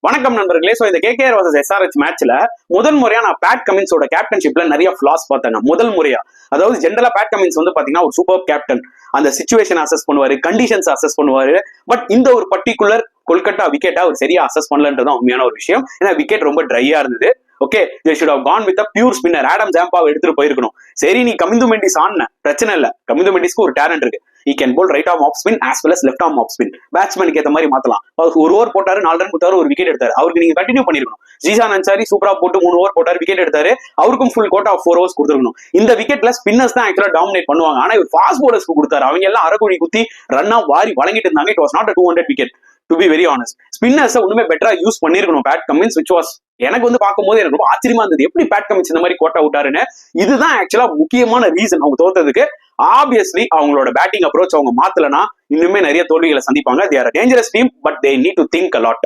வணக்கம் நண்பர்களே. சோ இந்த KKR vs SRH மேட்ச்ல முதல் முறையா நான் பேட் கமின்ஸோட கேப்டன்ஷிப்ல நிறைய ஃபிளாஸ் பார்த்தேன். முதல் முறையா, அதாவது ஜென்ரலா பேட் கமின்ஸ் வந்து பாத்தீங்கன்னா ஒரு சூப்பர் கேப்டன், அந்த சிச்சுவேஷன் அசஸ் பண்ணுவாரு, கண்டிஷன்ஸ் அசஸ் பண்ணுவாரு. பட் இந்த ஒரு பர்டிகுலர் கொல்கத்தா விக்கெட்டா அவர் சரியா அசஸ் பண்ணலன்றதான் உண்மையான ஒரு விஷயம். ஏன்னா விக்கெட் ரொம்ப ட்ரையா இருந்தது. Okay, they should have gone with pure spinner Adam ஜாம்பாவை எடுத்துட்டு போயிருக்கணும். சரி, நீ கமிந்து மெண்டிஸ் ஆன பிரச்சனை இல்ல, கமிந்து மெண்டிஸ்க்கு ஒரு டேலண்ட் இருக்கு. he can bowl right arm off spin as well as left arm off spin. பேட்ஸ்மேனுக்கு ஏத்த மாதிரி மாத்தலாம். ஒரு ஓவர் போட்டாரு, 4 ரன் கொடுத்தாரு, ஒரு விக்கெட் எடுத்தாரு. அவருக்கு நீங்க கண்டினியூ பண்ணிருக்கணும். ஜீசான் அன்சாரி சூப்பரா போட்டு 3 ஓவர் போட்டாரு, விக்கெட் எடுத்தாரு. அவருக்கும் ஃபுல் கோட்டா ஆஃப் 4 ஓவர்ஸ் கொடுத்துருக்கணும். இந்த விக்கெட்ல ஸ்பின்னர்ஸ் தான் ஆக்சுவலா டாமினேட் பண்ணுவாங்க. ஆனா இவர் ஃபாஸ்ட் போலர்ஸ்க்கு கொடுத்தாரு. அவங்க எல்லாம் அரைக்குழி குத்தி ரன்னா வாரி வழங்கிட்டு இருந்தாங்க. It was not a 200 wicket. To be very honest, spinners ஒண்ணுமே பெட்டரா யூஸ் பண்ணிருக்கணும் பேட் கமின்ஸ், which was எனக்கு வந்து பார்க்கும்போது எனக்கு ரொம்ப ஆச்சரியமா இருந்தது. எப்படி பேட் கமின்ஸ் இந்த மாதிரி கோட்டா விட்டாருன்னு. இதுதான் ஆக்சுவலா முக்கியமான ரீசன் அவங்க தோத்ததுக்கு. ஆப்வியஸ்லி அவங்களோட பேட்டிங் அப்ரோச் அவங்க மாத்தலனா இன்னுமே நிறைய தோல்விகளை சந்திப்பாங்க. they are a dangerous team, but they need to think a lot.